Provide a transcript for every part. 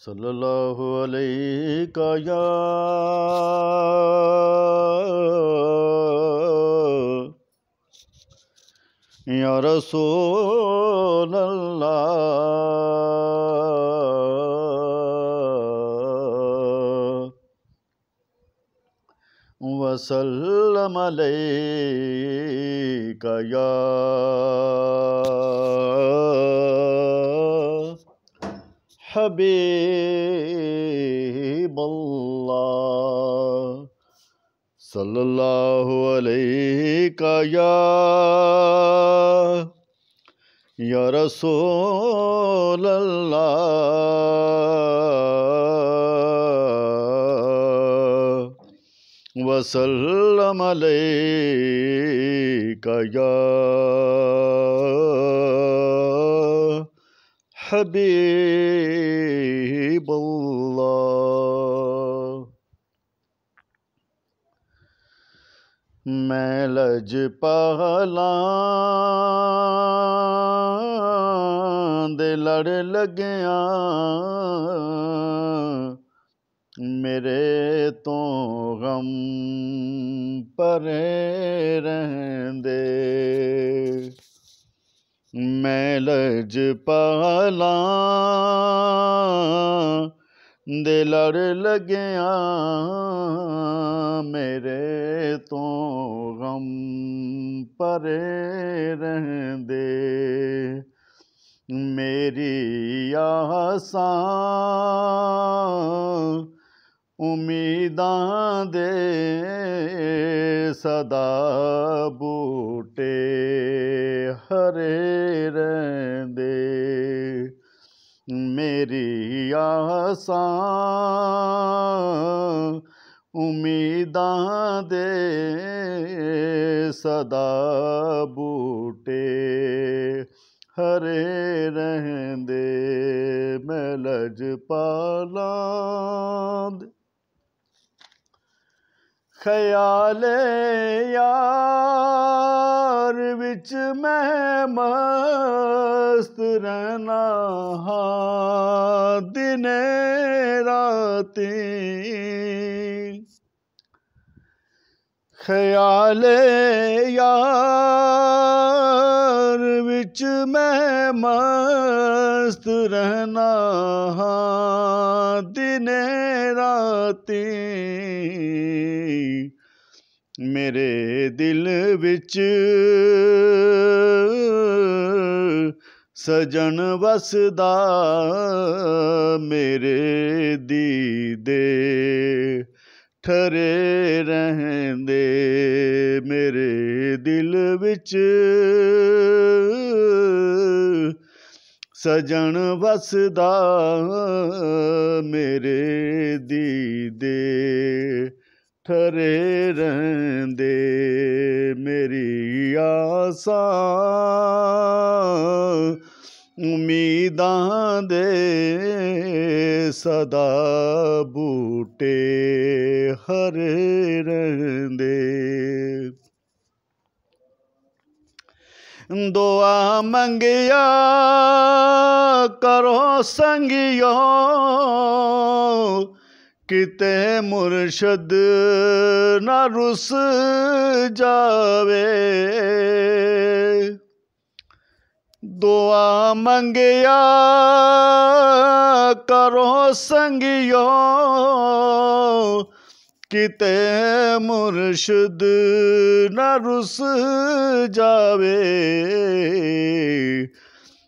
सल्लल्लाहु अलैका या रसूल अल्लाह वसल्लम अलैका या हबीबल्लाह सल्लल्लाहु अलैका या रसूल अल्लाह वसल्लम अलैका या हबीबल्लाह। मैं लजपाला दे लड़ लग्या मेरे तो गम परे रहंदे। मैं लजपाला दे लड़ लग्या मेरे तो गम परे रहंदे। मेरी आसां उम्मीदां दे सदा बूटे हरे रहंदे। मेरी आसां उम्मीदां दे सदा बूटे हरे रहंदे। मैं लजपाला ख्याले यार विच मैं मस्त रहना हाँ दिने राती। ख्याले यार विच मैं मस्त रहना हाँ दिने राती। मेरे दिल विच सजन वसदा मेरे दीदे ठरे रहंदे। मेरे दिल विच सजन वसदा मेरे दीदे ठरे रहंदे। मेरी आसां उम्मीदां दे सदा बूटे हरे रहंदे। दुआ मंगिया करो संगियो किते मुर्शद ना रुस जावे। दुआ मंगिया करो संगियो किते मुर्शद ना रुस जावे।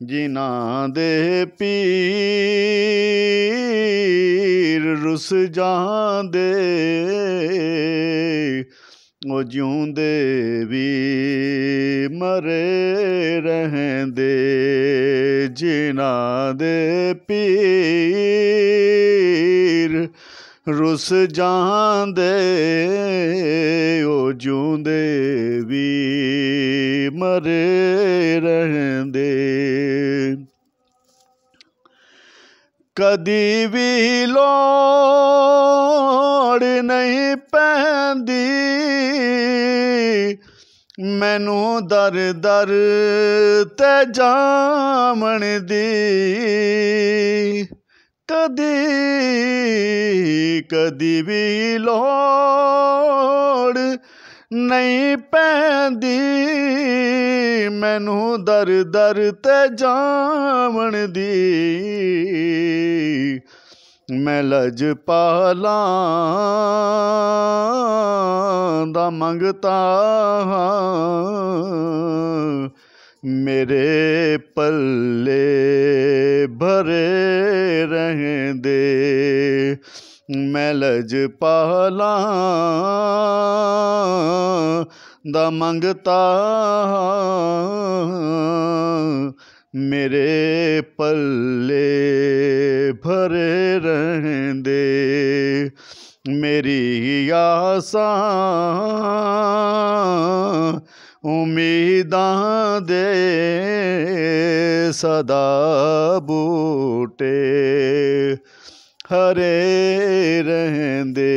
जिन्हां दे पीर रुस जांदे ओ जिउंदे भी मरे रहंदे। जिन्हां दे पीर रुस जांदे ओ जिउंदे भी मरे रहंदे। कदी भी लोड़ नहीं पैंदी मैनू दर दर ते जामण दी। कदी कदी भी लोड़ नहीं पैंदी मैनू दर दर ते जावण दी मैं लजपालां दा मंगता मेरे पल्ले भरे रहंदे मैं लजपालां दा मंगता मेरे पल्ले भरे रहंदे मेरी आसां उम्मीदां दे सदा बूटे हरे रहंदे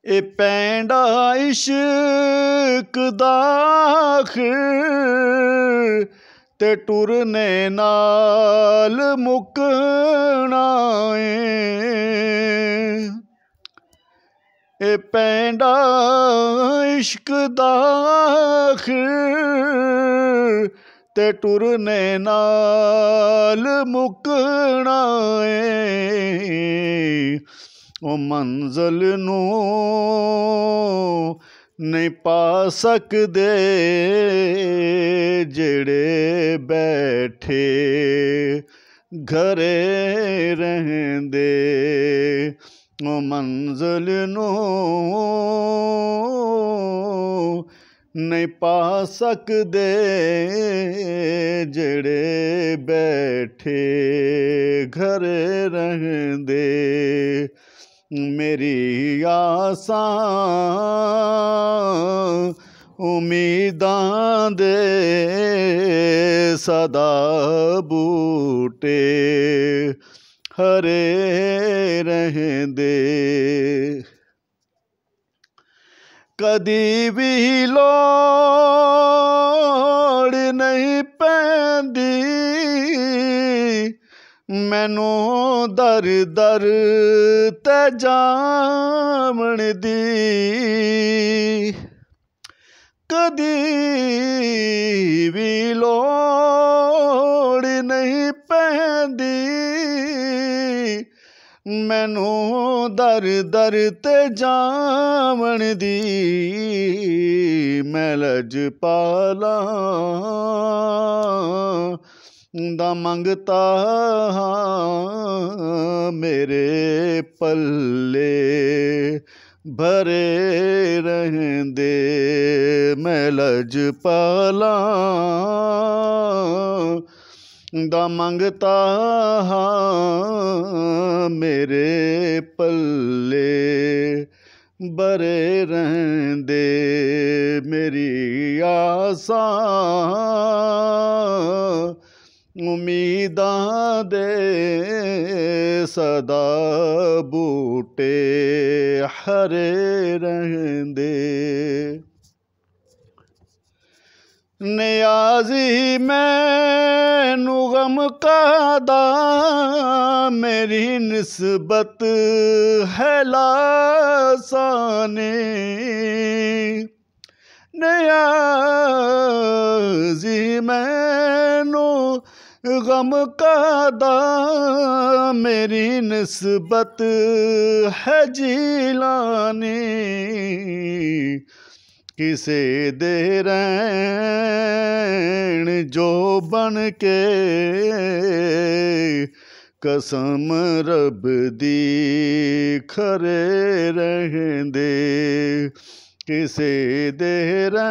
ए पैंडा इश्क दा आखिर ते टुरने नाल मुकना ए पैंडा इश्क दा आखिर ते टुरने नाल मुकना ओ मंजिल नू नहीं पा सकदे जेड़े बैठे घरे रहंदे ओ मंजिल नू नहीं पा सकदे जेड़े बैठे घरे रहंदे मेरी आसां उम्मीदां दे सदा बूटे हरे रहंदे कदी भी लोड़ नहीं पैंदी मैनू दर दर ते जावण दी कदी भी लोड़ नहीं पैंदी मैनू दर दर ते जावण दी मैं लजपालां दा मंगता मेरे पल्ले भरे रहंदे मैं लजपालां दा मंगता मेरे पल्ले भरे रहंदे मेरी आसां उम्मीदां दे सदा बूटे हरे रहंदे नियाज़ी मैनू गम कादा मेरी निस्बत है लासाने नियाज़ी मैनू गम कादा मेरी निस्बत है जीलानी किसे दे रैन जो बन के कसम रब दी खरे रहंदे किसे दे रैन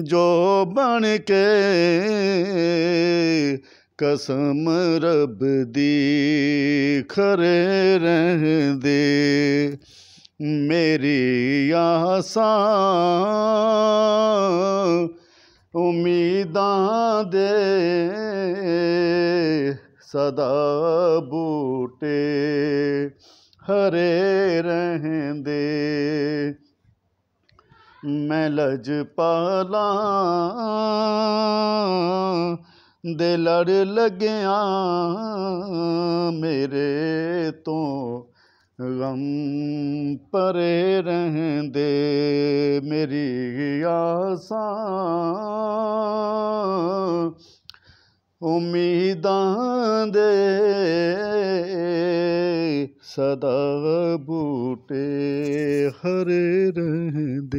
जो बन के कसम रब दी खरे रहंदे मेरी आसां उम्मीदां दे सदा बूटे हरे रहंदे मैं लजपालां ਦੇ ਲੜ ਲੱਗਿਆਂ ਮੇਰੇ ਤੋਂ ਗਮ ਪਰੇ ਰਹਿੰਦੇ। ਮੇਰੀ ਆਸਾਂ ਉਮੀਦਾਂ ਦੇ ਸਦਾ ਬੂਟੇ ਹਰੇ ਰਹਿੰਦੇ।